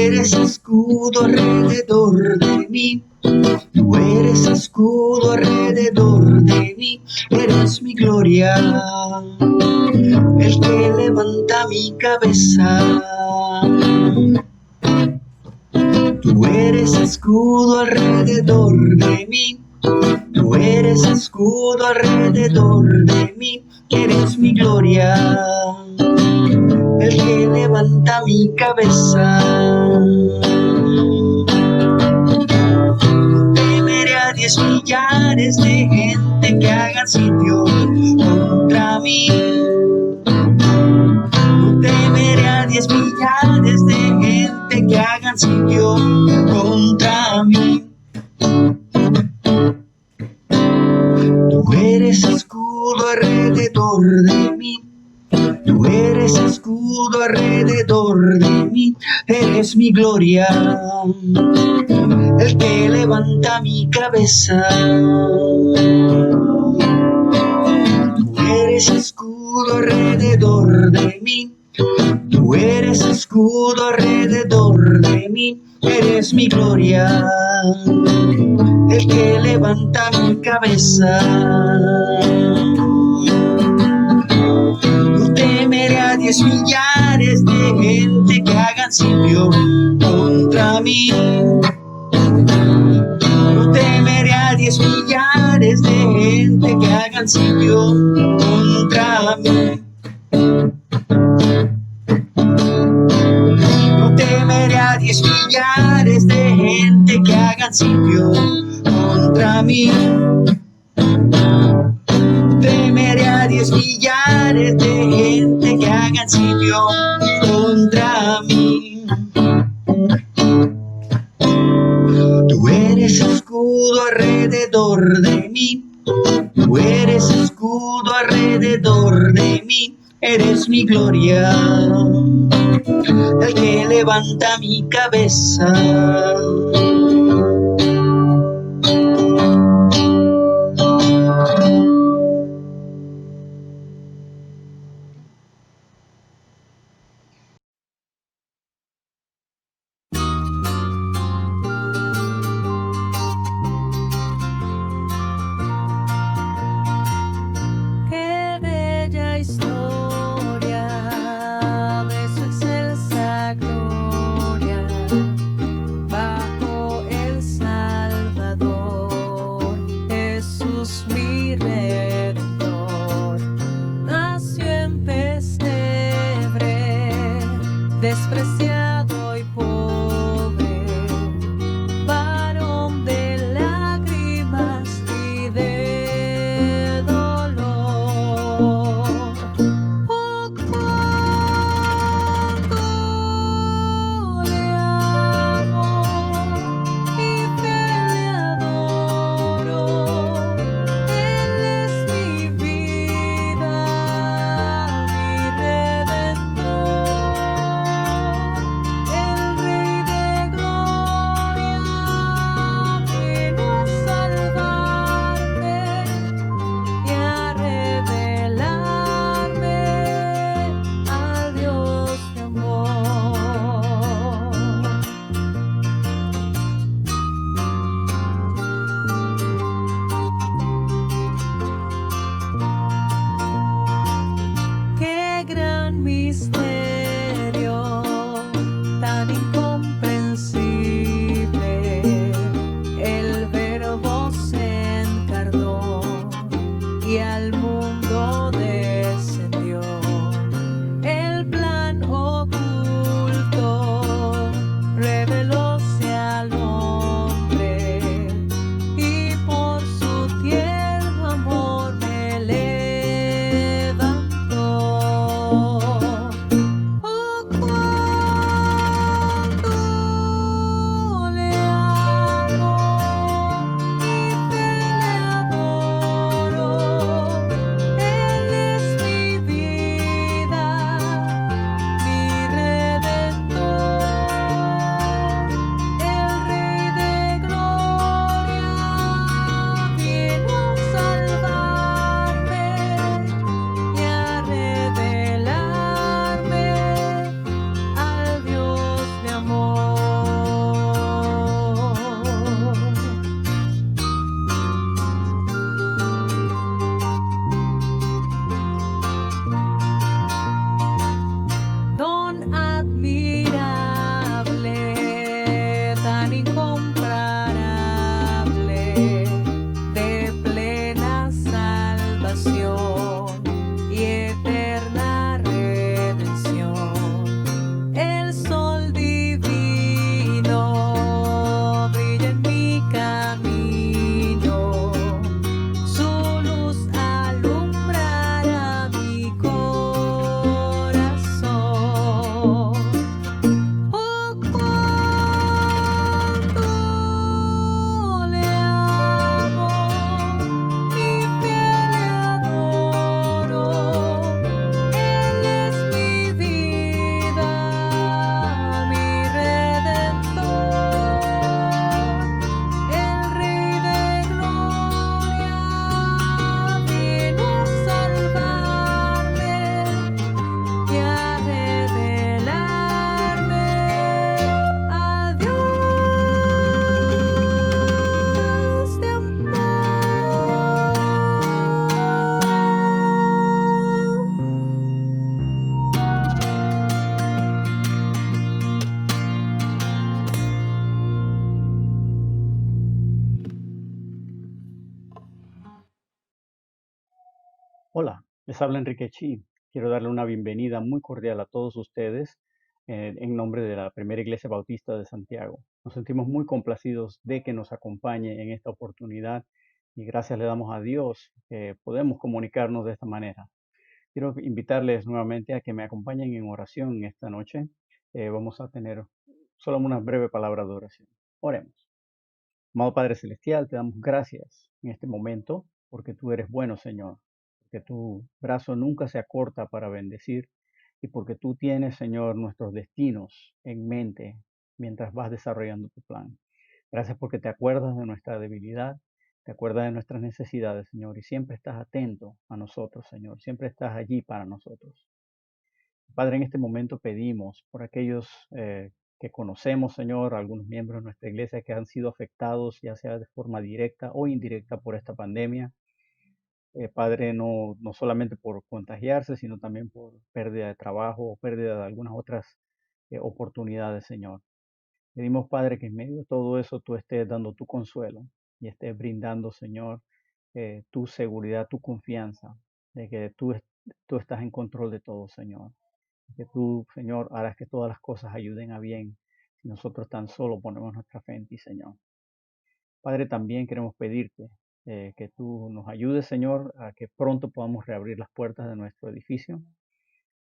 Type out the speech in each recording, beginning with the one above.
eres escudo alrededor de mí. Tú eres escudo alrededor de mí. Eres mi gloria, el que levanta mi cabeza. Tú eres escudo alrededor de mí. Tú eres escudo alrededor de mí. Eres mi gloria, el que levanta mi cabeza. No temeré a 10 millares de gente que hagan sitio contra mí. No temeré a 10 millares de gente que hagan sitio contra mí. Tú eres escudo alrededor de mí. Tú eres escudo alrededor de mí. Eres mi gloria, el que levanta mi cabeza. Tú eres escudo alrededor de mí. Tú eres escudo alrededor de mí. Eres mi gloria, el que levanta mi cabeza. No temeré a 10 millares de gente que hagan sitio contra mí. No temeré a 10 millares de gente que hagan sitio contra mí. No temeré a 10 millares de gente que hagan sitio contra mí. No temeré a 10 millares de gente que hagan sitio contra mí. Tú eres escudo alrededor de mí. Tú eres escudo alrededor de mí. Eres mi gloria, el que levanta mi cabeza. Despreciado y pobre, varón de lágrimas y de dolor. Oh, cuánto le amo y le adoro. Él es mi vida, mi redentor. Misterio tan incomprensible, el Verbo se encarnó y al mundo descendió. El plan oculto revelóse al hombre y por su tierno amor me levantó. Les habla Enrique Chi. Quiero darle una bienvenida muy cordial a todos ustedes en nombre de la Primera Iglesia Bautista de Santiago. Nos sentimos muy complacidos de que nos acompañe en esta oportunidad y gracias le damos a Dios que podemos comunicarnos de esta manera. Quiero invitarles nuevamente a que me acompañen en oración esta noche. Vamos a tener solo una breve palabra de oración. Oremos. Amado Padre Celestial, te damos gracias en este momento porque tú eres bueno, Señor, porque tu brazo nunca se acorta para bendecir y porque tú tienes, Señor, nuestros destinos en mente mientras vas desarrollando tu plan. Gracias porque te acuerdas de nuestra debilidad, te acuerdas de nuestras necesidades, Señor, y siempre estás atento a nosotros, Señor, siempre estás allí para nosotros. Padre, en este momento pedimos por aquellos que conocemos, Señor, algunos miembros de nuestra iglesia que han sido afectados, ya sea de forma directa o indirecta por esta pandemia. Padre, no solamente por contagiarse, sino también por pérdida de trabajo o pérdida de algunas otras oportunidades, Señor. Pedimos, Padre, que en medio de todo eso tú estés dando tu consuelo y estés brindando, Señor, tu seguridad, tu confianza de que tú estás en control de todo, Señor. Que tú, Señor, harás que todas las cosas ayuden a bien si nosotros tan solo ponemos nuestra fe en ti, Señor. Padre, también queremos pedirte que tú nos ayudes, Señor, a que pronto podamos reabrir las puertas de nuestro edificio.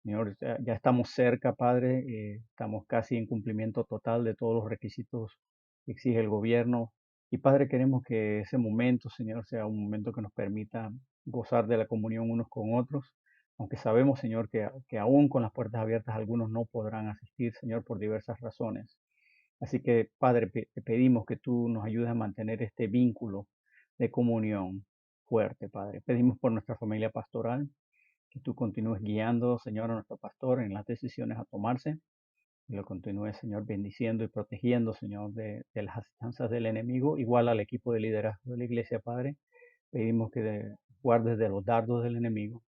Señor, ya estamos cerca, Padre, estamos casi en cumplimiento total de todos los requisitos que exige el gobierno. Y Padre, queremos que ese momento, Señor, sea un momento que nos permita gozar de la comunión unos con otros, aunque sabemos, Señor, que aún con las puertas abiertas algunos no podrán asistir, Señor, por diversas razones. Así que, Padre, te pedimos que tú nos ayudes a mantener este vínculo de comunión fuerte, Padre. Pedimos por nuestra familia pastoral, que tú continúes guiando, Señor, a nuestro pastor en las decisiones a tomarse. Y lo continúes, Señor, bendiciendo y protegiendo, Señor, de las asechanzas del enemigo, igual al equipo de liderazgo de la iglesia, Padre. Pedimos que guardes de los dardos del enemigo,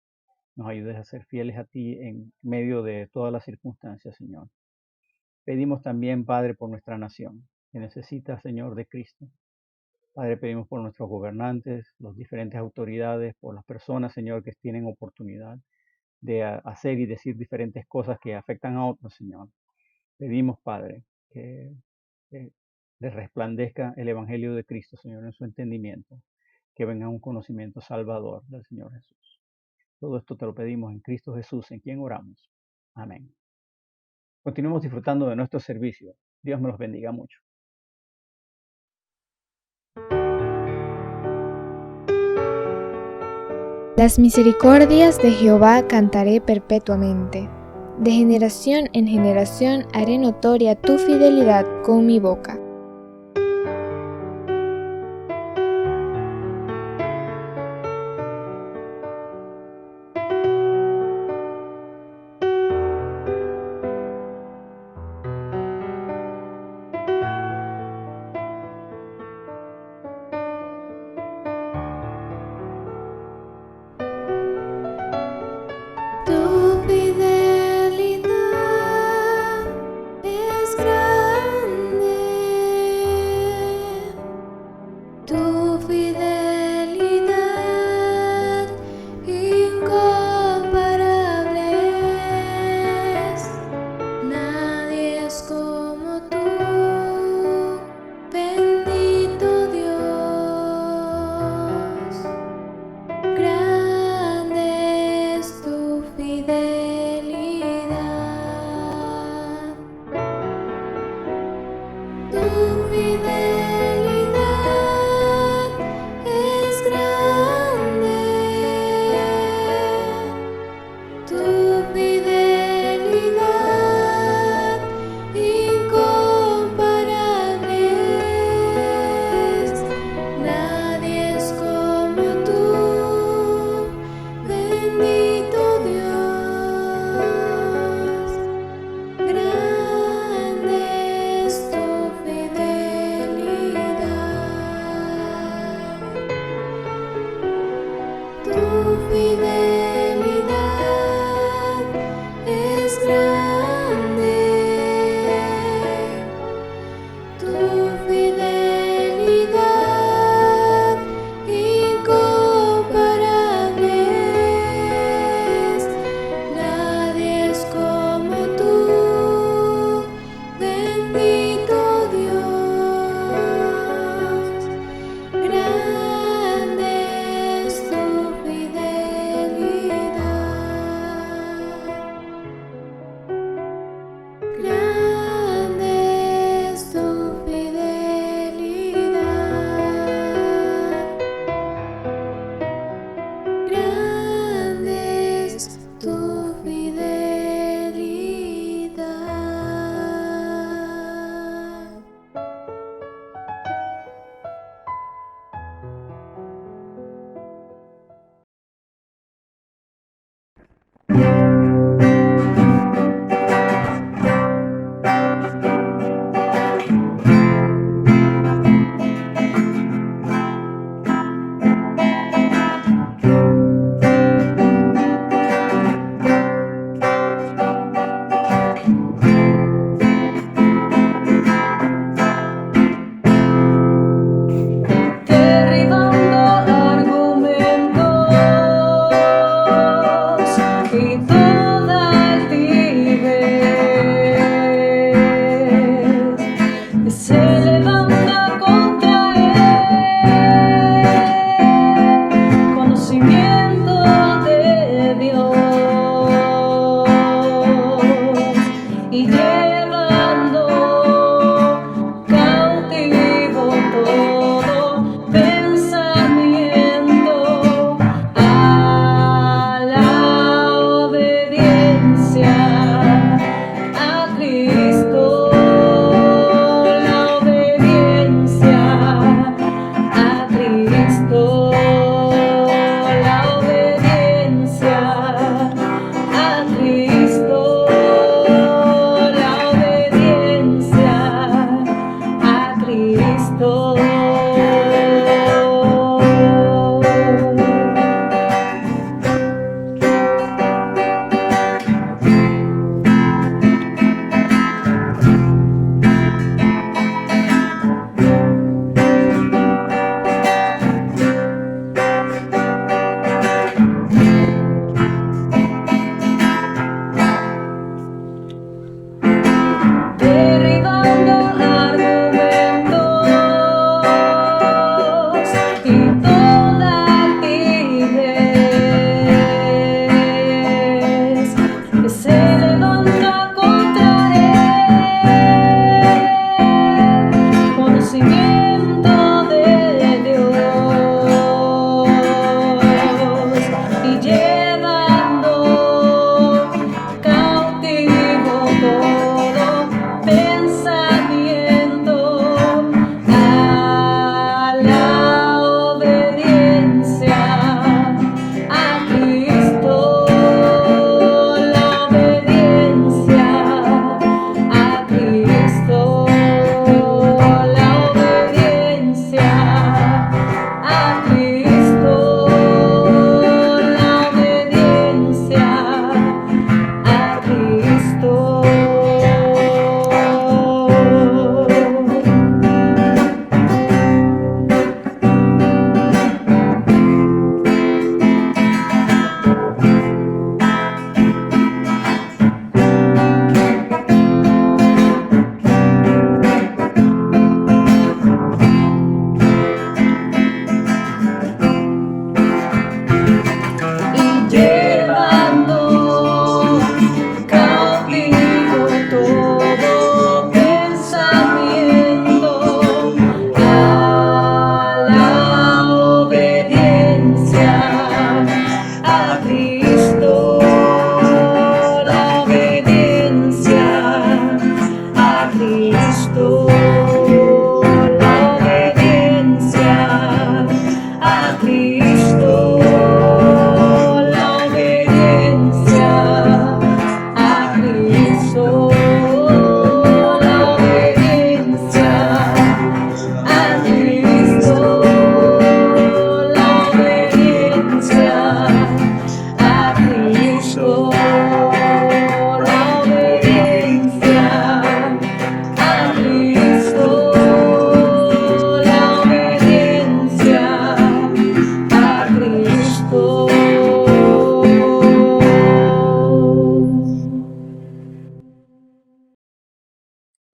nos ayudes a ser fieles a ti en medio de todas las circunstancias, Señor. Pedimos también, Padre, por nuestra nación, que necesita, Señor, de Cristo. Padre, pedimos por nuestros gobernantes, las diferentes autoridades, por las personas, Señor, que tienen oportunidad de hacer y decir diferentes cosas que afectan a otros, Señor. Pedimos, Padre, que les resplandezca el Evangelio de Cristo, Señor, en su entendimiento, que venga un conocimiento salvador del Señor Jesús. Todo esto te lo pedimos en Cristo Jesús, en quien oramos. Amén. Continuemos disfrutando de nuestro servicio. Dios me los bendiga mucho. Las misericordias de Jehová cantaré perpetuamente. De generación en generación haré notoria tu fidelidad con mi boca. Tu fidelidad es grande, tu fidelidad incomparable es. Nadie es como tú, bendito Dios. Grande es tu fidelidad. Tu fidelidad es grande. Tu fidelidad incomparable es. Nadie es como tú, bendito Dios.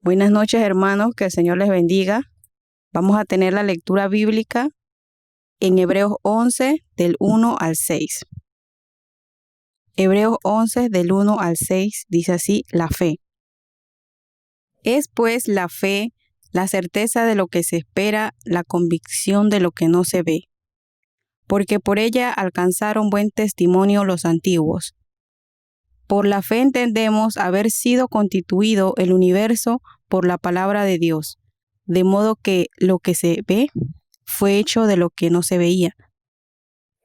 Buenas noches, hermanos, que el Señor les bendiga. Vamos a tener la lectura bíblica en Hebreos 11, del 1 al 6. Hebreos 11, del 1 al 6, dice así, la fe. Es pues la fe, la certeza de lo que se espera, la convicción de lo que no se ve. Porque por ella alcanzaron buen testimonio los antiguos. Por la fe entendemos haber sido constituido el universo por la palabra de Dios, de modo que lo que se ve fue hecho de lo que no se veía.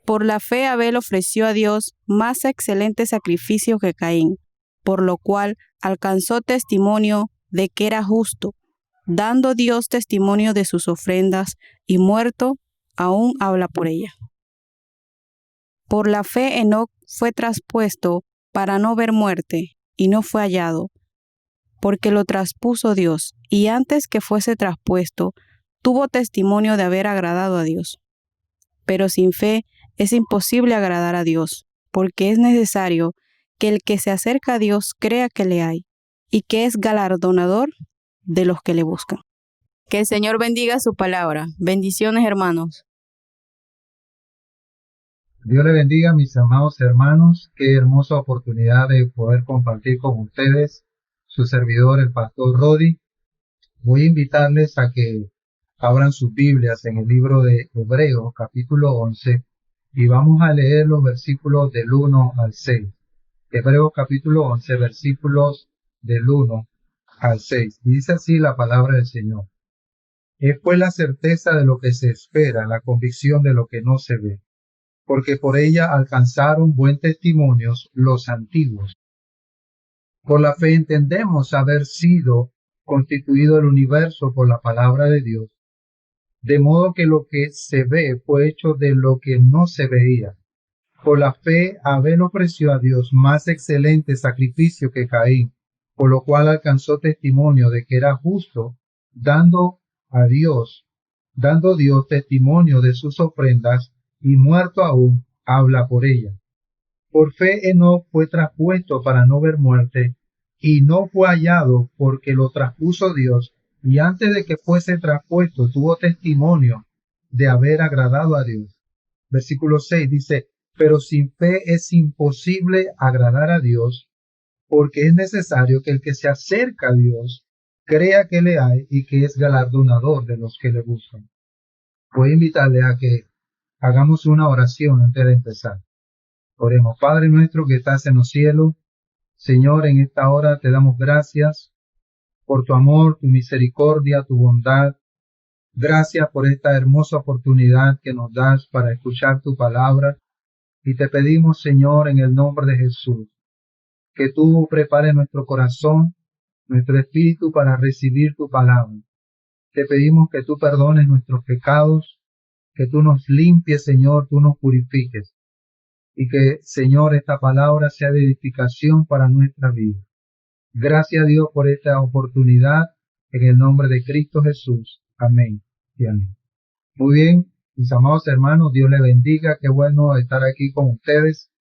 Por la fe Abel ofreció a Dios más excelente sacrificio que Caín, por lo cual alcanzó testimonio de que era justo, dando Dios testimonio de sus ofrendas, y muerto aún habla por ella. Por la fe Enoc fue traspuesto para no ver muerte, y no fue hallado, porque lo traspuso Dios, y antes que fuese traspuesto, tuvo testimonio de haber agradado a Dios. Pero sin fe es imposible agradar a Dios, porque es necesario que el que se acerca a Dios crea que le hay, y que es galardonador de los que le buscan. Que el Señor bendiga su palabra. Bendiciones, hermanos. Dios le bendiga, mis amados hermanos. Qué hermosa oportunidad de poder compartir con ustedes, su servidor, el pastor Rodi. Voy a invitarles a que abran sus Biblias en el libro de Hebreos, capítulo 11, y vamos a leer los versículos del 1 al 6. Hebreos, capítulo 11, versículos del 1 al 6. Y dice así la palabra del Señor. Es pues la certeza de lo que se espera, la convicción de lo que no se ve, porque por ella alcanzaron buen testimonio los antiguos. Por la fe entendemos haber sido constituido el universo por la palabra de Dios, de modo que lo que se ve fue hecho de lo que no se veía. Por la fe Abel ofreció a Dios más excelente sacrificio que Caín, por lo cual alcanzó testimonio de que era justo, dando Dios testimonio de sus ofrendas, y muerto aún habla por ella. Por fe Enoc fue traspuesto para no ver muerte, y no fue hallado porque lo traspuso Dios, y antes de que fuese traspuesto tuvo testimonio de haber agradado a Dios. Versículo 6 dice, pero sin fe es imposible agradar a Dios, porque es necesario que el que se acerca a Dios crea que le hay y que es galardonador de los que le buscan. Voy a invitarle a que hagamos una oración antes de empezar. Oremos. Padre nuestro que estás en los cielos, Señor, en esta hora te damos gracias por tu amor, tu misericordia, tu bondad. Gracias por esta hermosa oportunidad que nos das para escuchar tu palabra. Y te pedimos, Señor, en el nombre de Jesús, que tú prepares nuestro corazón, nuestro espíritu para recibir tu palabra. Te pedimos que tú perdones nuestros pecados, que tú nos limpies, Señor, tú nos purifiques. Y que, Señor, esta palabra sea de edificación para nuestra vida. Gracias a Dios por esta oportunidad, en el nombre de Cristo Jesús. Amén y amén. Muy bien, mis amados hermanos, Dios les bendiga. Qué bueno estar aquí con ustedes.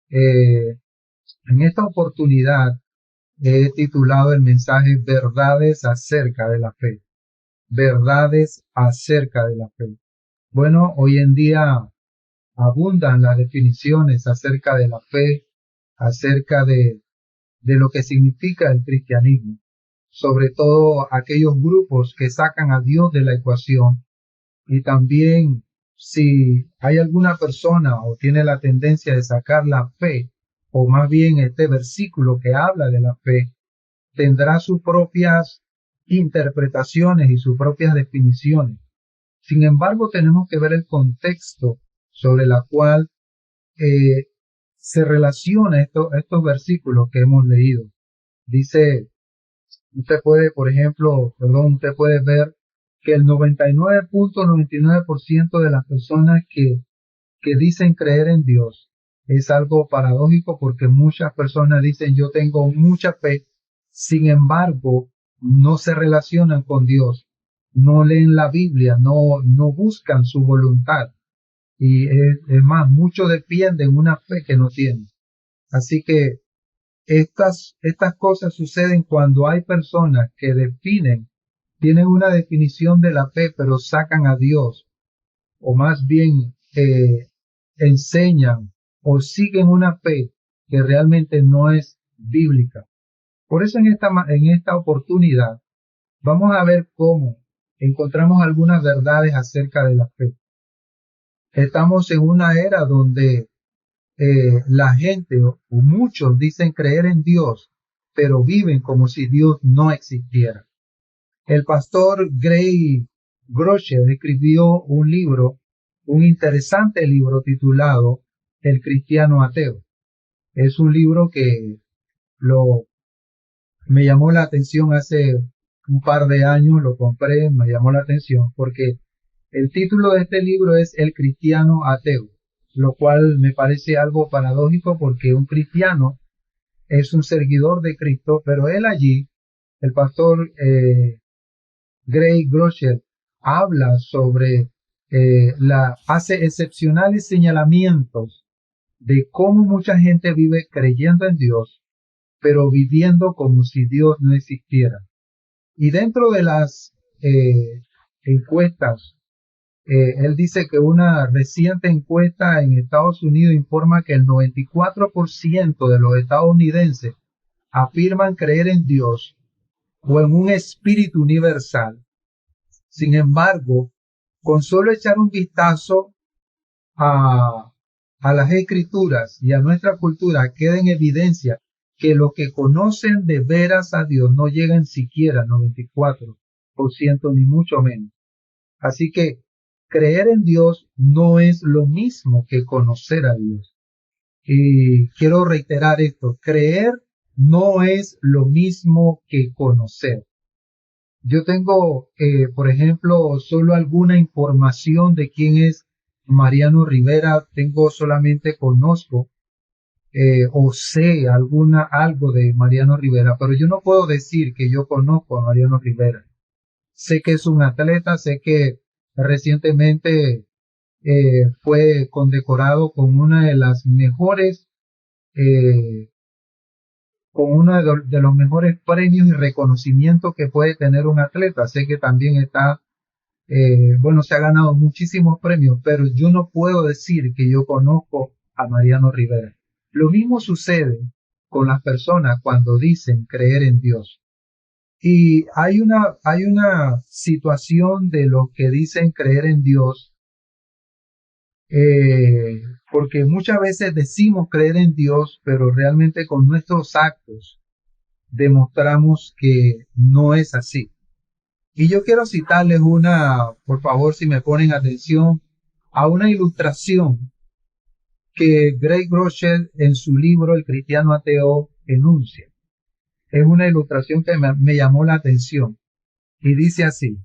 En esta oportunidad he titulado el mensaje Verdades acerca de la fe. Verdades acerca de la fe. Bueno, hoy en día abundan las definiciones acerca de la fe, acerca de lo que significa el cristianismo, sobre todo aquellos grupos que sacan a Dios de la ecuación, y también si hay alguna persona o tiene la tendencia de sacar la fe, o más bien este versículo que habla de la fe, tendrá sus propias interpretaciones y sus propias definiciones. Sin embargo, tenemos que ver el contexto sobre la cual se relaciona estos versículos que hemos leído. Dice, usted puede ver que el 99.99% de las personas que dicen creer en Dios es algo paradójico, porque muchas personas dicen yo tengo mucha fe, sin embargo no se relacionan con Dios, no leen la Biblia, no buscan su voluntad. Y es más, muchos defienden una fe que no tienen. Así que Estas cosas suceden cuando hay personas que tienen una definición de la fe, pero sacan a Dios, o más bien enseñan o siguen una fe que realmente no es bíblica. Por eso en esta oportunidad vamos a ver cómo encontramos algunas verdades acerca de la fe. Estamos en una era donde la gente o muchos dicen creer en Dios, pero viven como si Dios no existiera. El pastor Gray Groeschel escribió un interesante libro titulado El cristiano ateo. Es un libro que me llamó la atención hace un par de años, lo compré, me llamó la atención porque el título de este libro es El cristiano ateo, lo cual me parece algo paradójico porque un cristiano es un seguidor de Cristo, pero él allí, el pastor Gray Groeschel, habla sobre, hace excepcionales señalamientos de cómo mucha gente vive creyendo en Dios, pero viviendo como si Dios no existiera. Y dentro de las encuestas, él dice que una reciente encuesta en Estados Unidos informa que el 94% de los estadounidenses afirman creer en Dios o en un espíritu universal. Sin embargo, con solo echar un vistazo a las escrituras y a nuestra cultura, queda en evidencia que los que conocen de veras a Dios no llegan siquiera al 94%, ni mucho menos. Así que creer en Dios no es lo mismo que conocer a Dios. Y quiero reiterar esto, creer no es lo mismo que conocer. Yo tengo, por ejemplo, solo alguna información de quién es Mariano Rivera, conozco o sé algo de Mariano Rivera, pero yo no puedo decir que yo conozco a Mariano Rivera. Sé que es un atleta, sé que recientemente fue condecorado con una de las mejores, con uno de los mejores premios y reconocimientos que puede tener un atleta. Sé que también se ha ganado muchísimos premios, pero yo no puedo decir que yo conozco a Mariano Rivera. Lo mismo sucede con las personas cuando dicen creer en Dios. Y hay una situación de los que dicen creer en Dios, porque muchas veces decimos creer en Dios, pero realmente con nuestros actos demostramos que no es así. Y yo quiero citarles por favor, si me ponen atención, a una ilustración que Gray Groeschel en su libro El cristiano ateo enuncia. Es una ilustración que me llamó la atención y dice así: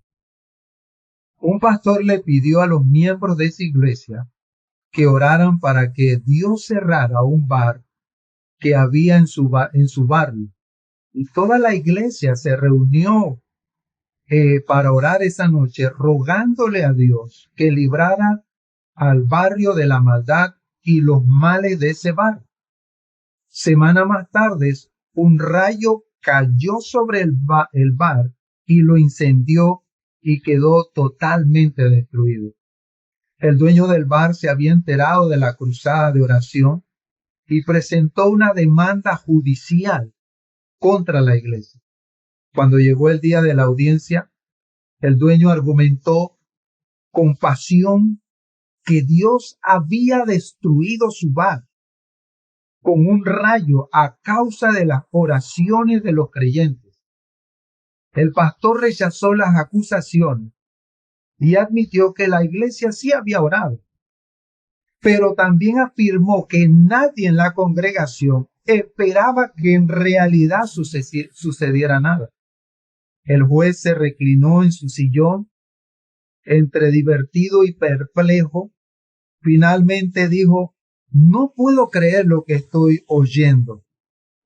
un pastor le pidió a los miembros de esa iglesia que oraran para que Dios cerrara un bar que había en su barrio. Y toda la iglesia se reunió para orar esa noche, rogándole a Dios que librara al barrio de la maldad y los males de ese bar. Semana más tarde, un rayo cayó sobre el bar y lo incendió y quedó totalmente destruido. El dueño del bar se había enterado de la cruzada de oración y presentó una demanda judicial contra la iglesia. Cuando llegó el día de la audiencia, el dueño argumentó con pasión que Dios había destruido su bar con un rayo a causa de las oraciones de los creyentes. El pastor rechazó las acusaciones y admitió que la iglesia sí había orado, pero también afirmó que nadie en la congregación esperaba que en realidad sucediera nada. El juez se reclinó en su sillón, entre divertido y perplejo. Finalmente dijo: no puedo creer lo que estoy oyendo.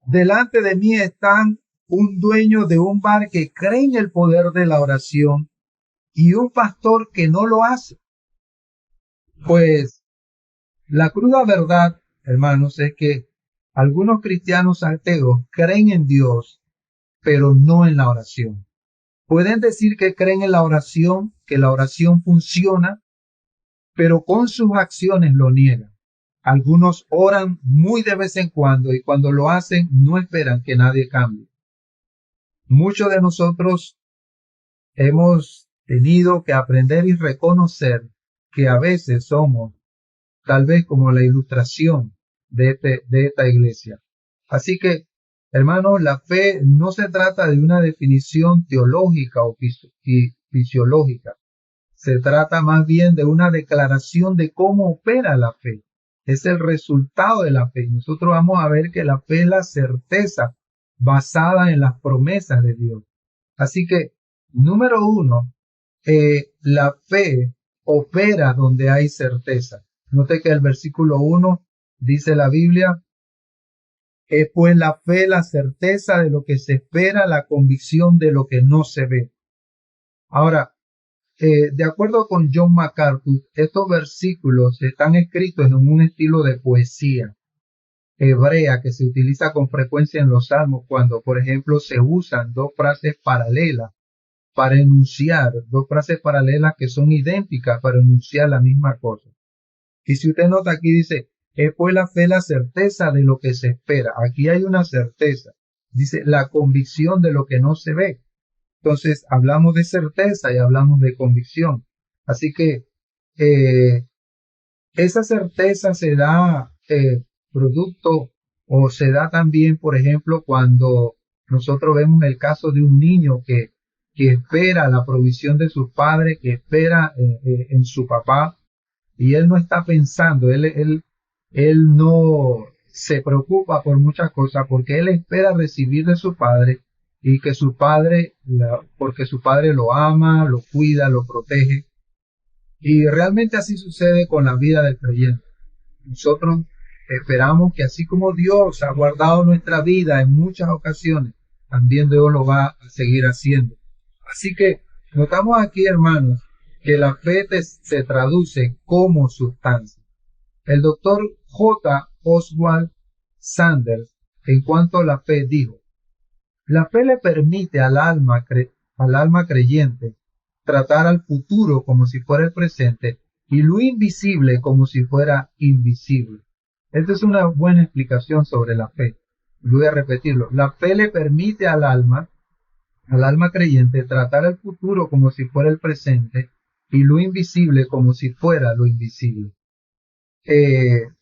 Delante de mí están un dueño de un bar que cree en el poder de la oración y un pastor que no lo hace. Pues la cruda verdad, hermanos, es que Algunos cristianos ateos creen en Dios, pero no en la oración. Pueden decir que creen en la oración, que la oración funciona, pero con sus acciones lo niegan. Algunos oran muy de vez en cuando y cuando lo hacen no esperan que nadie cambie. Muchos de nosotros hemos tenido que aprender y reconocer que a veces somos tal vez como la ilustración de esta iglesia. Así que, hermanos, la fe no se trata de una definición teológica o fisiológica. Se trata más bien de una declaración de cómo opera la fe. Es el resultado de la fe. Nosotros vamos a ver que la fe es la certeza basada en las promesas de Dios. Así que, número uno, la fe opera donde hay certeza. Note que el versículo 1 dice la Biblia, es pues la fe la certeza de lo que se espera, la convicción de lo que no se ve. Ahora, de acuerdo con John MacArthur, estos versículos están escritos en un estilo de poesía hebrea que se utiliza con frecuencia en los salmos cuando, por ejemplo, se usan dos frases paralelas para enunciar, dos frases paralelas que son idénticas para enunciar la misma cosa. Y si usted nota aquí dice, es pues la fe la certeza de lo que se espera. Aquí hay una certeza. Dice la convicción de lo que no se ve. Entonces hablamos de certeza y hablamos de convicción. Así que esa certeza se da producto o se da también, por ejemplo, cuando nosotros vemos el caso de un niño que espera la provisión de sus padres, que espera en su papá, y él no está pensando, él no se preocupa por muchas cosas porque él espera recibir de su padre y que su padre, porque su padre lo ama, lo cuida, lo protege. Y realmente así sucede con la vida del creyente. Nosotros esperamos que así como Dios ha guardado nuestra vida en muchas ocasiones, también Dios lo va a seguir haciendo. Así que notamos aquí, hermanos, que la fe se traduce como sustancia. El doctor J. Oswald Sanders, en cuanto a la fe, dijo, la fe le permite al alma creyente tratar al futuro como si fuera el presente y lo invisible como si fuera invisible. Esta es una buena explicación sobre la fe. Voy a repetirlo. La fe le permite al alma creyente tratar el futuro como si fuera el presente y lo invisible como si fuera lo invisible.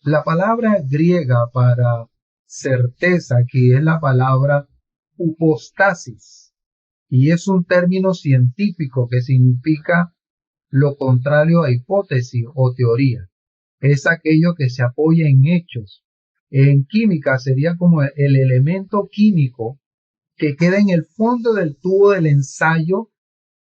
La palabra griega para certeza aquí es la palabra hypostasis y es un término científico que significa lo contrario a hipótesis o teoría. Es aquello que se apoya en hechos. En química sería como el elemento químico que queda en el fondo del tubo del ensayo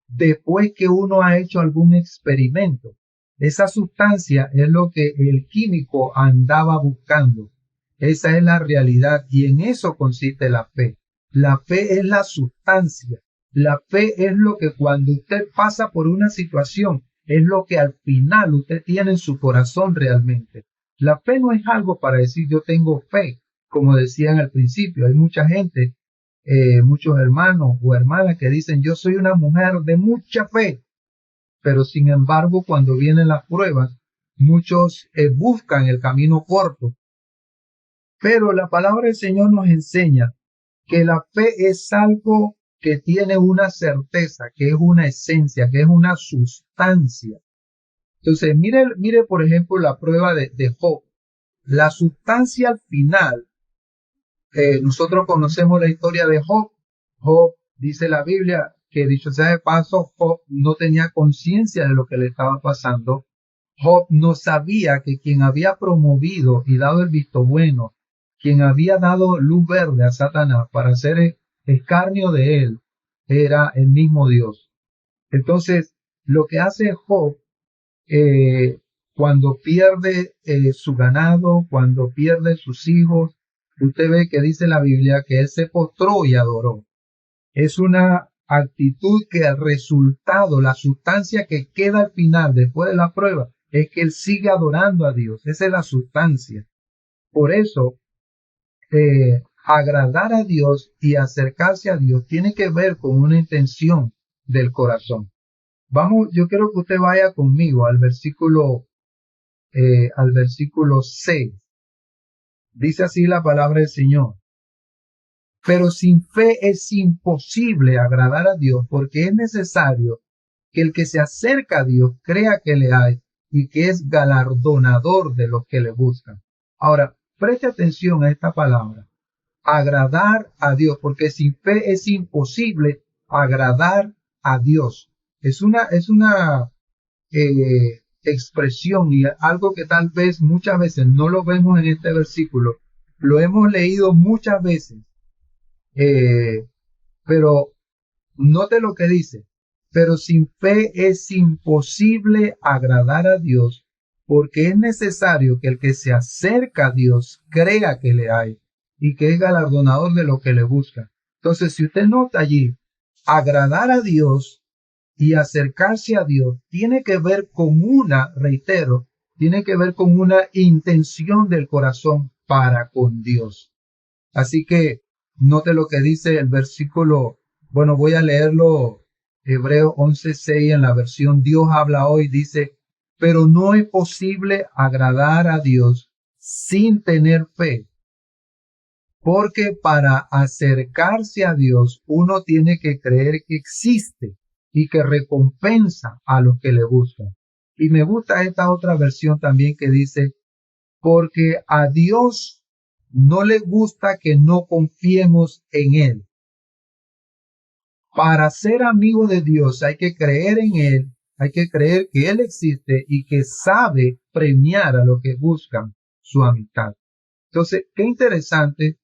después que uno ha hecho algún experimento. Esa sustancia es lo que el químico andaba buscando. Esa es la realidad y en eso consiste la fe. La fe es la sustancia. La fe es lo que cuando usted pasa por una situación, es lo que al final usted tiene en su corazón realmente. La fe no es algo para decir yo tengo fe, como decían al principio. Hay mucha gente, muchos hermanos o hermanas que dicen yo soy una mujer de mucha fe, pero sin embargo cuando vienen las pruebas, muchos buscan el camino corto. Pero la palabra del Señor nos enseña que la fe es algo que tiene una certeza, que es una esencia, que es una sustancia. Entonces, mire por ejemplo la prueba de Job. La sustancia al final, nosotros conocemos la historia de Job. Job, dice la Biblia, que dicho sea de paso, Job no tenía conciencia de lo que le estaba pasando. Job no sabía que quien había promovido y dado el visto bueno, quien había dado luz verde a Satanás para hacer escarnio de él, era el mismo Dios. Entonces, lo que hace Job, cuando pierde su ganado, cuando pierde sus hijos, usted ve que dice la Biblia que él se postró y adoró. Es una actitud que el resultado, la sustancia que queda al final, después de la prueba, es que él sigue adorando a Dios. Esa es la sustancia. Por eso, agradar a Dios y acercarse a Dios tiene que ver con una intención del corazón. Vamos, yo quiero que usted vaya conmigo al versículo 6. Dice así la palabra del Señor. Pero sin fe es imposible agradar a Dios, porque es necesario que el que se acerca a Dios crea que le hay y que es galardonador de los que le buscan. Ahora, preste atención a esta palabra. Agradar a Dios, porque sin fe es imposible agradar a Dios. Es una expresión y algo que tal vez muchas veces no lo vemos en este versículo. Lo hemos leído muchas veces. Pero note lo que dice, pero sin fe es imposible agradar a Dios, porque es necesario que el que se acerca a Dios crea que le hay y que es galardonador de lo que le busca. Entonces, si usted nota allí, agradar a Dios y acercarse a Dios tiene que ver con tiene que ver con una intención del corazón para con Dios. Así que note lo que dice el versículo, bueno, voy a leerlo, Hebreos 11:6 en la versión Dios habla hoy, dice, pero no es posible agradar a Dios sin tener fe, porque para acercarse a Dios uno tiene que creer que existe y que recompensa a los que le buscan. Y me gusta esta otra versión también que dice, porque a Dios no le gusta que no confiemos en Él. Para ser amigo de Dios hay que creer en Él, hay que creer que Él existe y que sabe premiar a los que buscan su amistad. Entonces, qué interesante,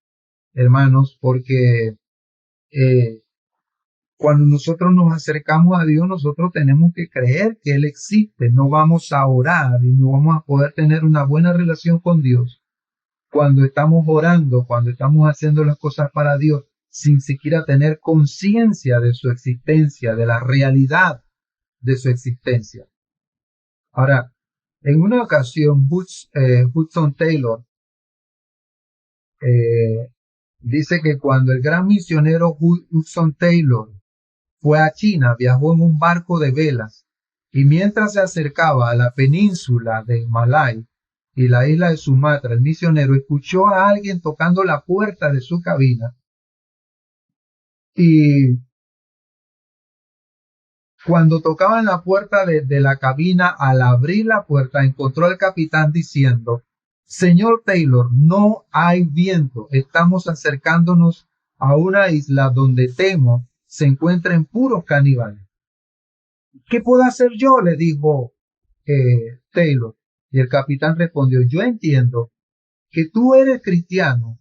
hermanos, porque cuando nosotros nos acercamos a Dios, nosotros tenemos que creer que Él existe. No vamos a orar y no vamos a poder tener una buena relación con Dios cuando estamos orando, cuando estamos haciendo las cosas para Dios, sin siquiera tener conciencia de su existencia, de la realidad de su existencia. Ahora, en una ocasión, Hudson Taylor dice que cuando el gran misionero Hudson Taylor fue a China, viajó en un barco de velas y mientras se acercaba a la península de Malay y la isla de Sumatra, el misionero escuchó a alguien tocando la puerta de su cabina y cuando tocaban la puerta de la cabina, al abrir la puerta encontró al capitán diciendo, Señor Taylor, no hay viento, estamos acercándonos a una isla donde temo se encuentren puros caníbales. ¿Qué puedo hacer yo?, le dijo Taylor. Y el capitán respondió, yo entiendo que tú eres cristiano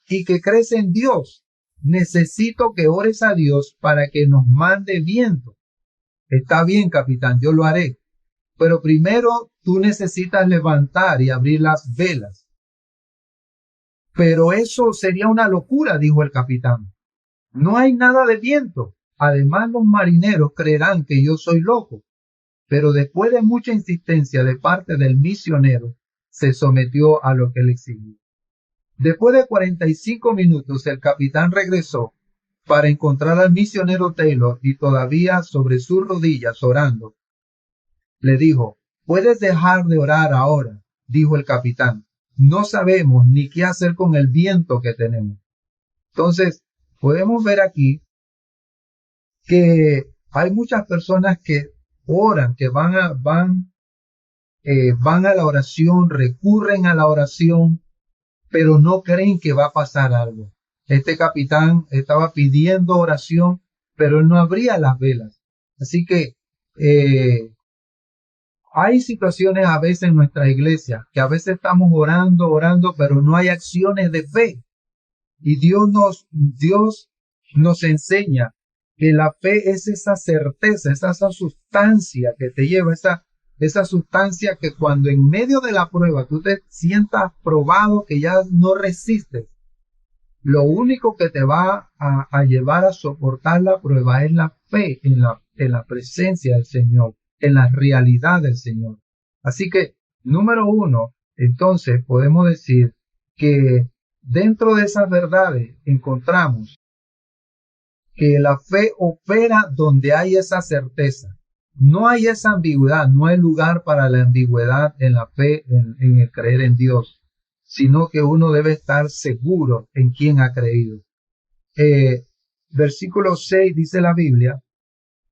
y que crees en Dios. Necesito que ores a Dios para que nos mande viento. Está bien, capitán, yo lo haré. Pero primero tú necesitas levantar y abrir las velas. Pero eso sería una locura, dijo el capitán. No hay nada de viento. Además, los marineros creerán que yo soy loco. Pero después de mucha insistencia de parte del misionero, se sometió a lo que le exigió. Después de 45 minutos, el capitán regresó para encontrar al misionero Taylor y todavía sobre sus rodillas orando. Le dijo, ¿puedes dejar de orar ahora?, dijo el capitán. No sabemos ni qué hacer con el viento que tenemos. Entonces, podemos ver aquí que hay muchas personas que oran, que van a la oración, recurren a la oración, pero no creen que va a pasar algo. Este capitán estaba pidiendo oración, pero él no abría las velas. Así que hay situaciones a veces en nuestra iglesia que a veces estamos orando, pero no hay acciones de fe. Y Dios nos enseña que la fe es esa certeza, esa sustancia que te lleva, esa sustancia que cuando en medio de la prueba tú te sientas probado, que ya no resistes, lo único que te va a llevar a soportar la prueba es la fe en la presencia del Señor, en la realidad del Señor. Así que, número uno, entonces podemos decir que dentro de esas verdades encontramos que la fe opera donde hay esa certeza. No hay esa ambigüedad, no hay lugar para la ambigüedad en la fe, en el creer en Dios, sino que uno debe estar seguro en quién ha creído. Versículo 6 dice la Biblia,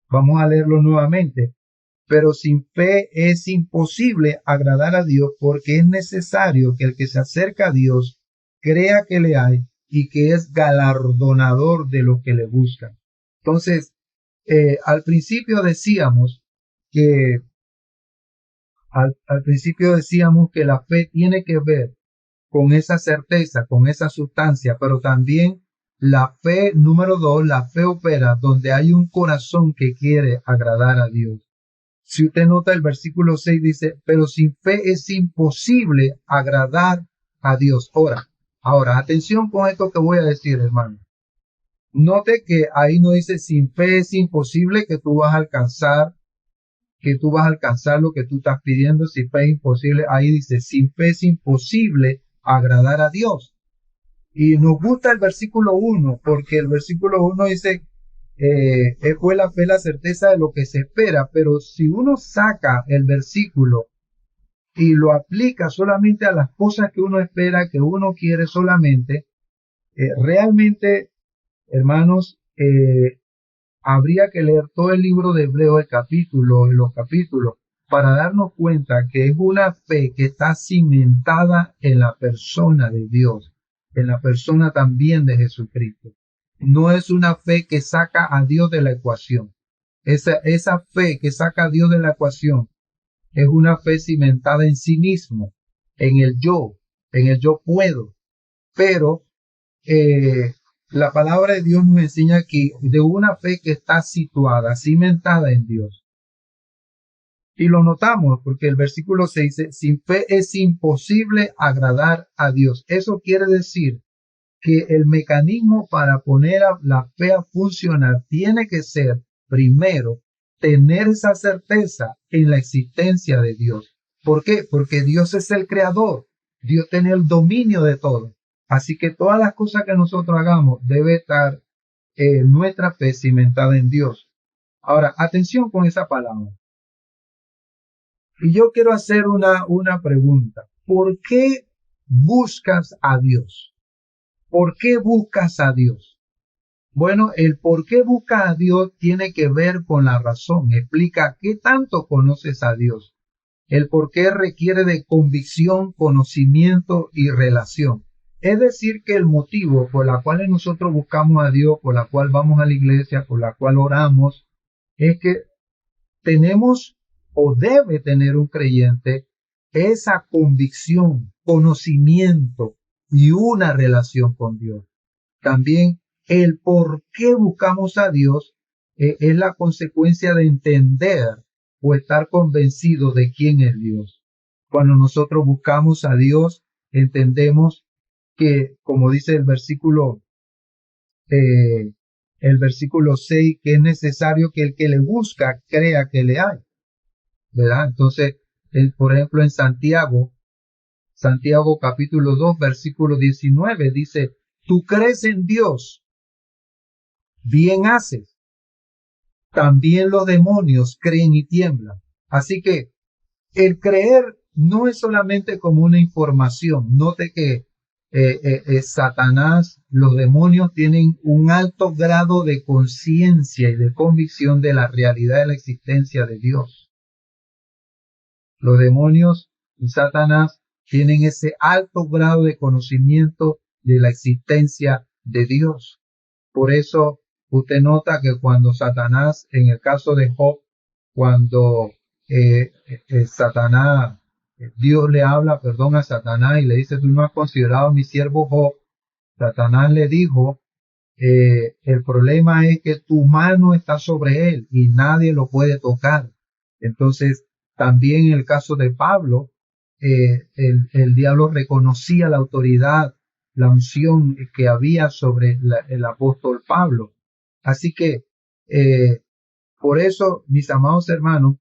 vamos a leerlo nuevamente, pero sin fe es imposible agradar a Dios, porque es necesario que el que se acerca a Dios crea que le hay y que es galardonador de los que le buscan. Entonces, al principio decíamos que la fe tiene que ver con esa certeza, con esa sustancia, pero también la fe, número 2, la fe opera donde hay un corazón que quiere agradar a Dios. Si usted nota el versículo 6 dice, pero sin fe es imposible agradar a Dios. Ahora, atención con esto que voy a decir, hermano. Note que ahí no dice sin fe es imposible que tú vas a alcanzar lo que tú estás pidiendo. Si fe es imposible, ahí dice sin fe es imposible agradar a Dios. Y nos gusta el versículo 1, porque el versículo 1 dice, fue la fe la certeza de lo que se espera, pero si uno saca el versículo y lo aplica solamente a las cosas que uno espera, que uno quiere solamente, realmente, hermanos, habría que leer todo el libro de Hebreo, los capítulos, para darnos cuenta que es una fe que está cimentada en la persona de Dios, en la persona también de Jesucristo. No es una fe que saca a Dios de la ecuación. Esa fe que saca a Dios de la ecuación es una fe cimentada en sí mismo, en el yo puedo. Pero la palabra de Dios nos enseña aquí de una fe que está situada, cimentada en Dios. Y lo notamos porque el versículo 6 dice, sin fe es imposible agradar a Dios. Eso quiere decir que el mecanismo para poner a la fe a funcionar tiene que ser, primero, tener esa certeza en la existencia de Dios. ¿Por qué? Porque Dios es el creador. Dios tiene el dominio de todo. Así que todas las cosas que nosotros hagamos debe estar nuestra fe cimentada en Dios. Ahora, atención con esa palabra. Y yo quiero hacer una pregunta. ¿Por qué buscas a Dios? ¿Por qué buscas a Dios? Bueno, el por qué buscas a Dios tiene que ver con la razón. Explica qué tanto conoces a Dios. El por qué requiere de convicción, conocimiento y relación. Es decir, que el motivo por la cual nosotros buscamos a Dios, por la cual vamos a la iglesia, por la cual oramos, es que tenemos o debe tener un creyente esa convicción, conocimiento y una relación con Dios. También el por qué buscamos a Dios es la consecuencia de entender o estar convencido de quién es Dios. Cuando nosotros buscamos a Dios, entendemos que, como dice el versículo 6, que es necesario que el que le busca crea que le hay, ¿verdad? Entonces, por ejemplo, en Santiago capítulo 2, versículo 19, dice, tú crees en Dios, bien haces. También los demonios creen y tiemblan. Así que el creer no es solamente como una información. Note que Satanás, los demonios tienen un alto grado de conciencia y de convicción de la realidad de la existencia de Dios. Los demonios y Satanás tienen ese alto grado de conocimiento de la existencia de Dios. Por eso usted nota que cuando Satanás, en el caso de Job, cuando Dios le habla, a Satanás y le dice, tú no has considerado a mi siervo Job. Satanás le dijo, el problema es que tu mano está sobre él y nadie lo puede tocar. Entonces, también en el caso de Pablo, el diablo reconocía la autoridad, la unción que había sobre el apóstol Pablo. Así que, por eso, mis amados hermanos,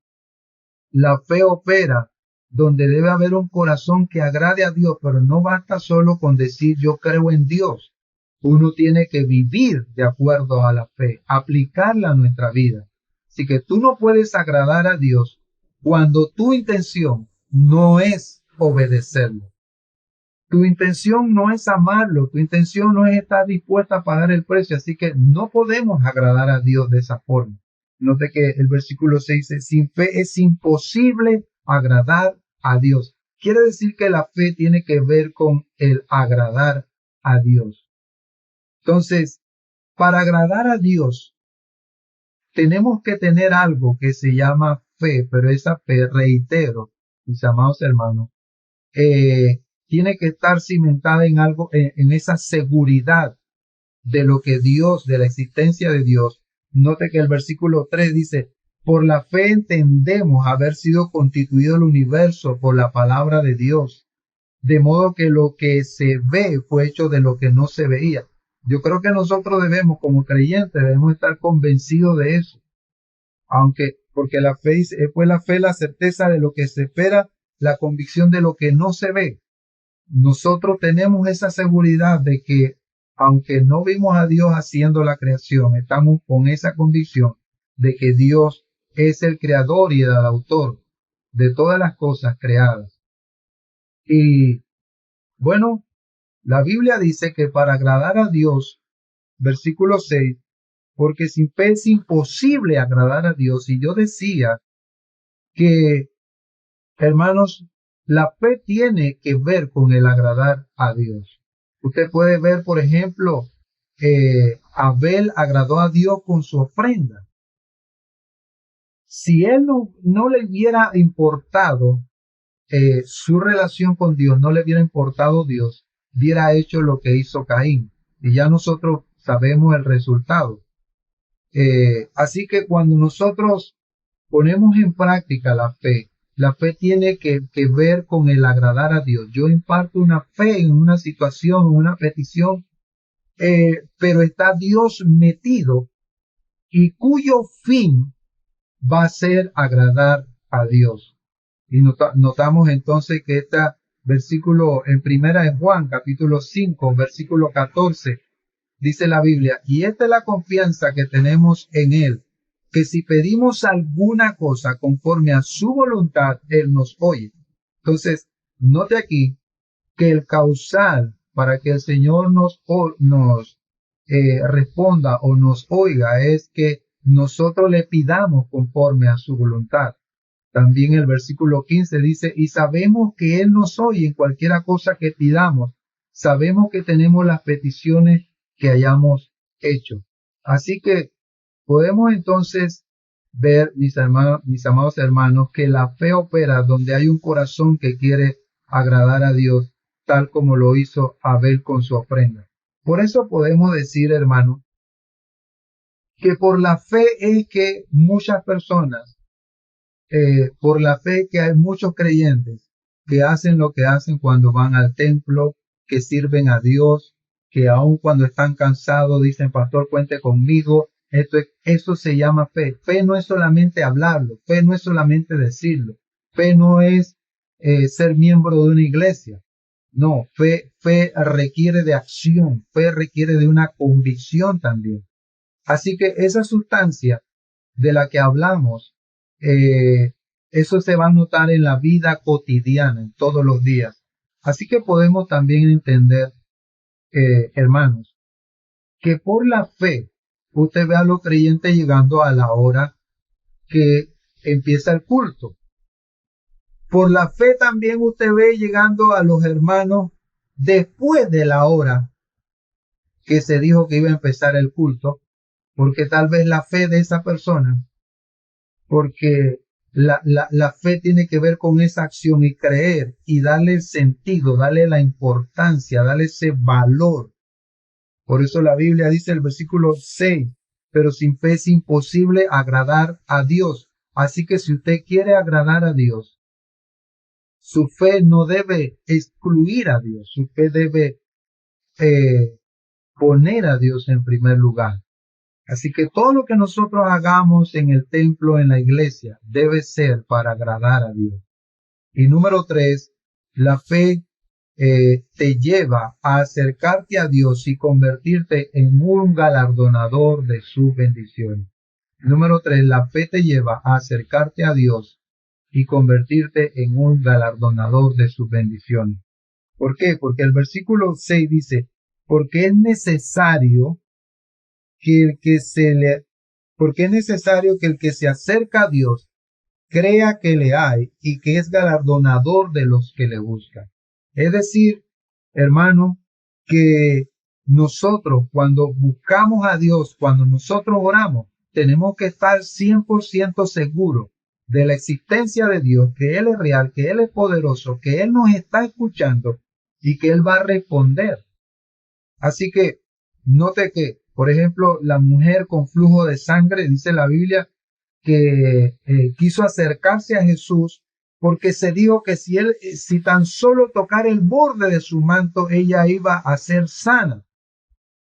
la fe opera donde debe haber un corazón que agrade a Dios, pero no basta solo con decir yo creo en Dios. Uno tiene que vivir de acuerdo a la fe, aplicarla a nuestra vida. Así que tú no puedes agradar a Dios cuando tu intención no es obedecerlo. Tu intención no es amarlo, tu intención no es estar dispuesta a pagar el precio, así que no podemos agradar a Dios de esa forma. Note que el versículo 6 dice, sin fe es imposible agradar a Dios. Quiere decir que la fe tiene que ver con el agradar a Dios. Entonces, para agradar a Dios, tenemos que tener algo que se llama fe, pero esa fe, reitero, mis amados hermanos, tiene que estar cimentada en algo, en esa seguridad de lo que Dios, de la existencia de Dios. Note que el versículo 3 dice, por la fe entendemos haber sido constituido el universo por la palabra de Dios, de modo que lo que se ve fue hecho de lo que no se veía. Yo creo que nosotros debemos, como creyentes, debemos estar convencidos de eso. Porque la fe fue la fe, la certeza de lo que se espera, la convicción de lo que no se ve. Nosotros tenemos esa seguridad de que, aunque no vimos a Dios haciendo la creación, estamos con esa convicción de que Dios es el creador y el autor de todas las cosas creadas. Y bueno, la Biblia dice que para agradar a Dios, versículo 6, porque sin fe es imposible agradar a Dios. Y yo decía que, hermanos, la fe tiene que ver con el agradar a Dios. Usted puede ver, por ejemplo, Abel agradó a Dios con su ofrenda. Si él no le hubiera importado su relación con Dios, no le hubiera importado Dios, hubiera hecho lo que hizo Caín. Y ya nosotros sabemos el resultado. Así que cuando nosotros ponemos en práctica la fe tiene que ver con el agradar a Dios. Yo imparto una fe en una situación, en una petición, pero está Dios metido y cuyo fin va a ser agradar a Dios. Y notamos entonces que este versículo en primera de Juan, capítulo 5, versículo 14, dice la Biblia, y esta es la confianza que tenemos en Él, que si pedimos alguna cosa conforme a su voluntad, Él nos oye. Entonces, note aquí que el causal para que el Señor nos responda o nos oiga es que nosotros le pidamos conforme a su voluntad. También el versículo 15 dice, y sabemos que Él nos oye en cualquiera cosa que pidamos. Sabemos que tenemos las peticiones que hayamos hecho. Así que podemos entonces ver, mis amados hermanos, que la fe opera donde hay un corazón que quiere agradar a Dios, tal como lo hizo Abel con su ofrenda. Por eso podemos decir, hermanos, que por la fe es que muchas personas, por la fe que hay muchos creyentes que hacen lo que hacen cuando van al templo, que sirven a Dios, que aun cuando están cansados dicen, pastor, cuente conmigo. Eso se llama fe. Fe no es solamente hablarlo, fe no es solamente decirlo, fe no es ser miembro de una iglesia. No, fe requiere de acción, fe requiere de una convicción también. Así que esa sustancia de la que hablamos, eso se va a notar en la vida cotidiana, en todos los días. Así que podemos también entender, hermanos, que por la fe usted ve a los creyentes llegando a la hora que empieza el culto. Por la fe también usted ve llegando a los hermanos después de la hora que se dijo que iba a empezar el culto, porque tal vez la fe de esa persona, porque la fe tiene que ver con esa acción y creer y darle el sentido, darle la importancia, darle ese valor. Por eso la Biblia dice el versículo 6, pero sin fe es imposible agradar a Dios. Así que si usted quiere agradar a Dios, su fe no debe excluir a Dios, su fe debe poner a Dios en primer lugar. Así que todo lo que nosotros hagamos en el templo, en la iglesia, debe ser para agradar a Dios. Y número 3, la fe te lleva a acercarte a Dios y convertirte en un galardonador de sus bendiciones. Número 3, la fe te lleva a acercarte a Dios y convertirte en un galardonador de sus bendiciones. ¿Por qué? Porque el versículo 6 dice, porque es necesario que el que se acerca a Dios crea que le hay y que es galardonador de los que le buscan. Es decir, hermano, que nosotros cuando buscamos a Dios, cuando nosotros oramos, tenemos que estar 100% seguros de la existencia de Dios, que Él es real, que Él es poderoso, que Él nos está escuchando y que Él va a responder. Así que note que, por ejemplo, la mujer con flujo de sangre, dice la Biblia, que quiso acercarse a Jesús porque se dijo que si tan solo tocara el borde de su manto, ella iba a ser sana.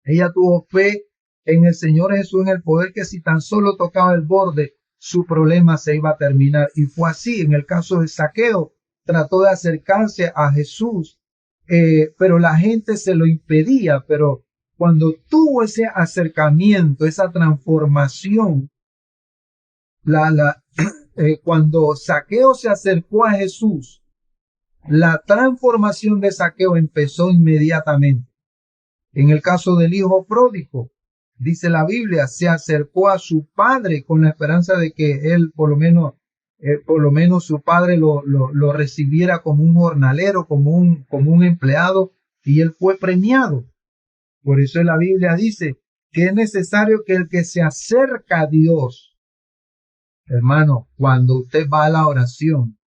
Ella tuvo fe en el Señor Jesús, en el poder que si tan solo tocaba el borde, su problema se iba a terminar. Y fue así. En el caso de Zaqueo, trató de acercarse a Jesús, pero la gente se lo impedía. Pero cuando tuvo ese acercamiento, esa transformación, cuando Zaqueo se acercó a Jesús, la transformación de Zaqueo empezó inmediatamente. En el caso del hijo pródigo, dice la Biblia, se acercó a su padre con la esperanza de que él, por lo menos su padre lo recibiera como un jornalero, como un empleado, y él fue premiado. Por eso la Biblia dice que es necesario que el que se acerca a Dios, hermano, cuando usted va a la oración,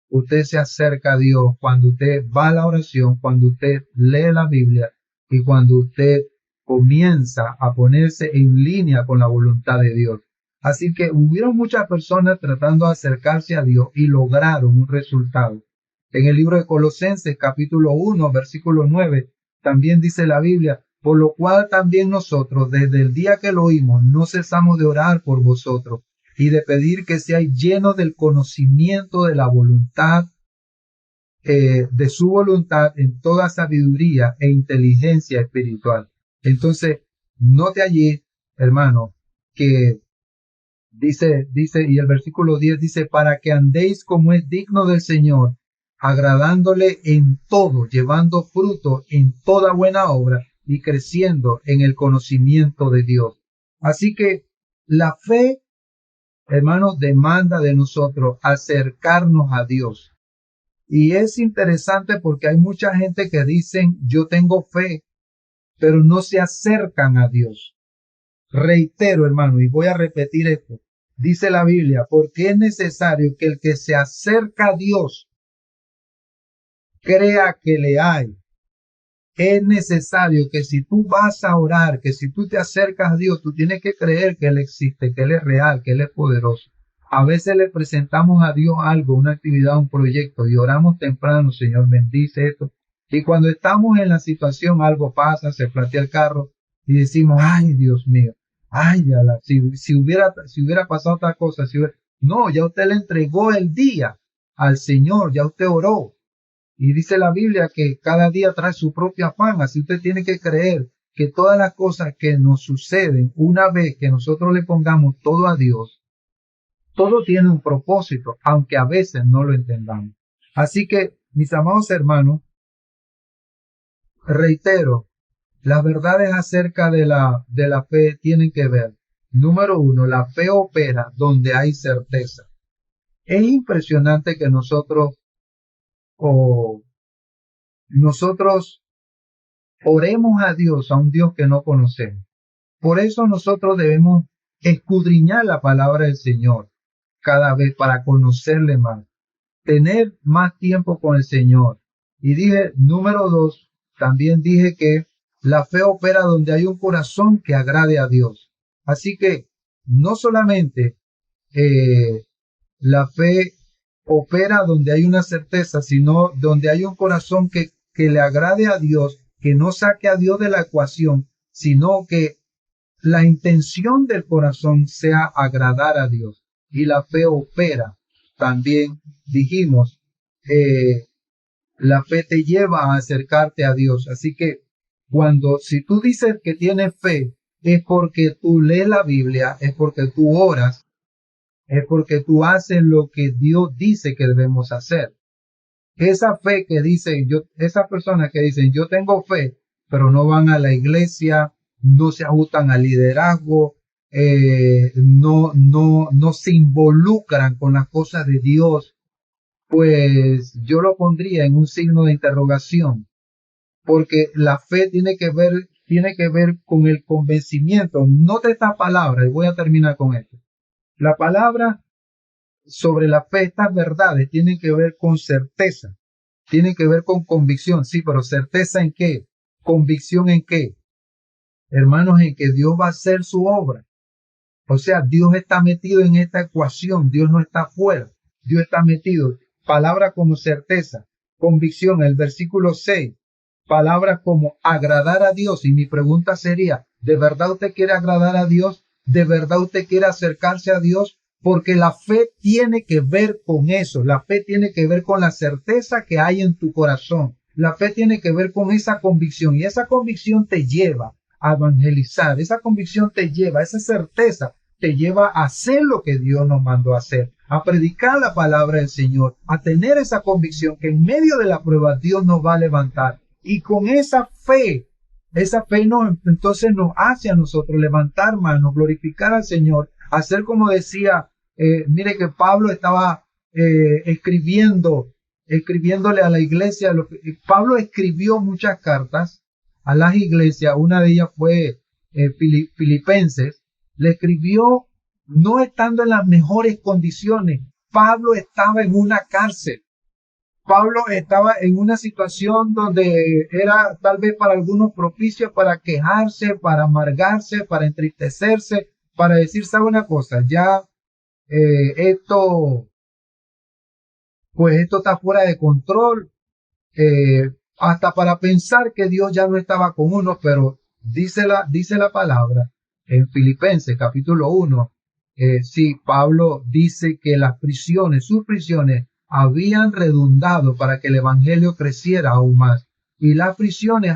usted se acerca a Dios, cuando usted va a la oración, cuando usted lee la Biblia y cuando usted comienza a ponerse en línea con la voluntad de Dios. Así que hubieron muchas personas tratando de acercarse a Dios y lograron un resultado. En el libro de Colosenses, capítulo 1, versículo 9, también dice la Biblia, por lo cual también nosotros, desde el día que lo oímos, no cesamos de orar por vosotros y de pedir que seáis llenos del conocimiento de la voluntad, de su voluntad en toda sabiduría e inteligencia espiritual. Entonces, note allí, hermano, que dice, y el versículo 10 dice, para que andéis como es digno del Señor, agradándole en todo, llevando fruto en toda buena obra y creciendo en el conocimiento de Dios. Así que la fe, hermanos, demanda de nosotros acercarnos a Dios. Y es interesante porque hay mucha gente que dicen, yo tengo fe, pero no se acercan a Dios. Reitero, hermano, y voy a repetir esto. Dice la Biblia, porque es necesario que el que se acerca a Dios crea que le hay. Es necesario que si tú vas a orar, que si tú te acercas a Dios, tú tienes que creer que Él existe, que Él es real, que Él es poderoso. A veces le presentamos a Dios algo, una actividad, un proyecto, y oramos temprano, Señor, bendice esto. Y cuando estamos en la situación, algo pasa, se platea el carro, y decimos, ay, Dios mío, ay, si hubiera pasado otra cosa, no, ya usted le entregó el día al Señor, ya usted oró. Y dice la Biblia que cada día trae su propio afán, así usted tiene que creer que todas las cosas que nos suceden, una vez que nosotros le pongamos todo a Dios, todo tiene un propósito, aunque a veces no lo entendamos. Así que, mis amados hermanos, reitero, las verdades acerca de la fe tienen que ver. Número 1, la fe opera donde hay certeza. Es impresionante que nosotros oremos a Dios, a un Dios que no conocemos. Por eso nosotros debemos escudriñar la palabra del Señor cada vez para conocerle más, tener más tiempo con el Señor. Y dije, número 2, también dije que la fe opera donde hay un corazón que agrade a Dios. Así que no solamente la fe opera donde hay una certeza, sino donde hay un corazón que le agrade a Dios, que no saque a Dios de la ecuación, sino que la intención del corazón sea agradar a Dios. Y la fe opera, también dijimos, la fe te lleva a acercarte a Dios. Así que si tú dices que tienes fe, es porque tú lees la Biblia, es porque tú oras, es porque tú haces lo que Dios dice que debemos hacer. Esa fe que dicen, esas personas que dicen, yo tengo fe, pero no van a la iglesia, no se ajustan al liderazgo, no se involucran con las cosas de Dios, pues yo lo pondría en un signo de interrogación, porque la fe tiene que ver con el convencimiento. Note esta palabra y voy a terminar con esto. La palabra sobre la fe, estas verdades tienen que ver con certeza, tienen que ver con convicción. Sí, pero ¿certeza en qué? ¿Convicción en qué? Hermanos, en que Dios va a hacer su obra. O sea, Dios está metido en esta ecuación, Dios no está fuera, Dios está metido. Palabra como certeza, convicción, el versículo 6, palabras como agradar a Dios. Y mi pregunta sería, ¿de verdad usted quiere agradar a Dios? ¿De verdad usted quiere acercarse a Dios? Porque la fe tiene que ver con eso. La fe tiene que ver con la certeza que hay en tu corazón. La fe tiene que ver con esa convicción. Y esa convicción te lleva a evangelizar. Esa convicción te lleva, esa certeza te lleva a hacer lo que Dios nos mandó a hacer. A predicar la palabra del Señor. A tener esa convicción que en medio de la prueba Dios nos va a levantar. Y con esa fe entonces nos hace a nosotros levantar manos, glorificar al Señor, hacer como decía, mire que Pablo estaba escribiéndole a la iglesia. Pablo escribió muchas cartas a las iglesias, una de ellas fue Filipenses. Le escribió no estando en las mejores condiciones. Pablo estaba en una cárcel. Pablo estaba en una situación donde era tal vez para algunos propicio para quejarse, para amargarse, para entristecerse, para decir, ¿sabe una cosa? Ya esto está fuera de control, hasta para pensar que Dios ya no estaba con uno. Pero dice la palabra en Filipenses capítulo 1, sí, Pablo dice que sus prisiones habían redundado para que el evangelio creciera aún más. Y las prisiones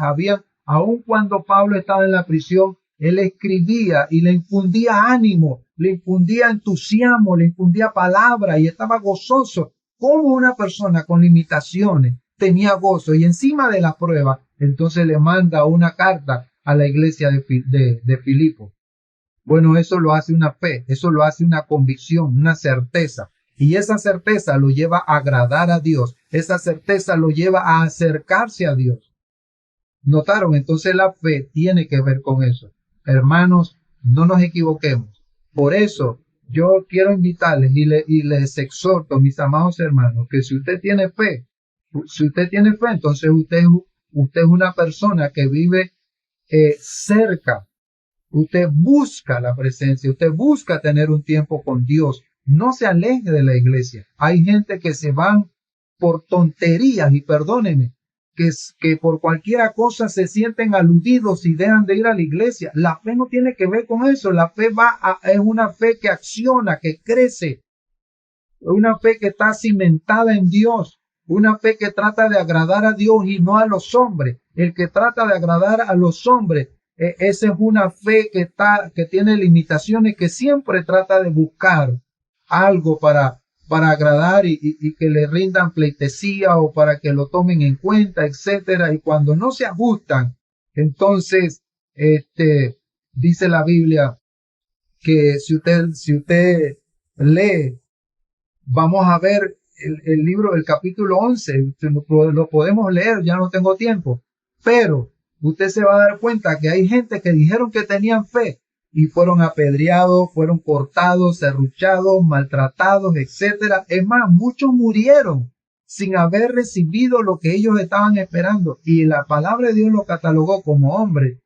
aun cuando Pablo estaba en la prisión, él escribía y le infundía ánimo, le infundía entusiasmo, le infundía palabra y estaba gozoso. Como una persona con limitaciones tenía gozo, y encima de la prueba, entonces le manda una carta a la iglesia de Filipo. Bueno, eso lo hace una fe, eso lo hace una convicción, una certeza. Y esa certeza lo lleva a agradar a Dios. Esa certeza lo lleva a acercarse a Dios. ¿Notaron? Entonces la fe tiene que ver con eso. Hermanos, no nos equivoquemos. Por eso yo quiero invitarles y les exhorto, mis amados hermanos, que si usted tiene fe, entonces usted es una persona que vive cerca. Usted busca la presencia, usted busca tener un tiempo con Dios. No se aleje de la iglesia. Hay gente que se van por tonterías, y perdónenme, que por cualquier cosa se sienten aludidos y dejan de ir a la iglesia. La fe no tiene que ver con eso. La fe es una fe que acciona, que crece. Una fe que está cimentada en Dios. Una fe que trata de agradar a Dios y no a los hombres. El que trata de agradar a los hombres, esa es una fe que tiene limitaciones, que siempre trata de buscar algo para agradar y que le rindan pleitesía o para que lo tomen en cuenta, etcétera. Y cuando no se ajustan, entonces dice la Biblia que si usted lee, vamos a ver el libro del capítulo 11, lo podemos leer, ya no tengo tiempo, pero usted se va a dar cuenta que hay gente que dijeron que tenían fe y fueron apedreados, fueron cortados, serruchados, maltratados, etcétera. Es más, muchos murieron sin haber recibido lo que ellos estaban esperando. Y la palabra de Dios los catalogó como hombres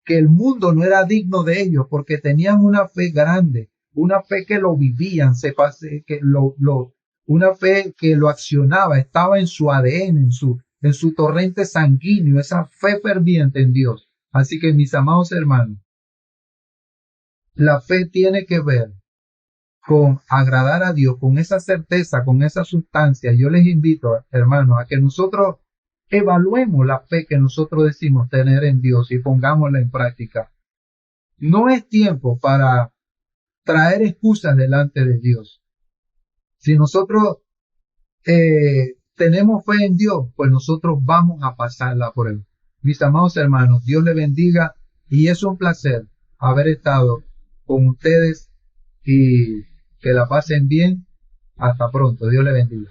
que el mundo no era digno de ellos, porque tenían una fe grande, una fe que lo vivían, una fe que lo accionaba, estaba en su ADN, en su torrente sanguíneo, esa fe ferviente en Dios. Así que, mis amados hermanos, la fe tiene que ver con agradar a Dios, con esa certeza, con esa sustancia, yo les invito, hermanos, a que nosotros evaluemos la fe que nosotros decimos tener en Dios y pongámosla en práctica. No es tiempo para traer excusas delante de Dios. Si nosotros tenemos fe en Dios, pues nosotros vamos a pasar la prueba. Mis amados hermanos, Dios les bendiga y es un placer haber estado con ustedes y que la pasen bien. Hasta pronto. Dios les bendiga.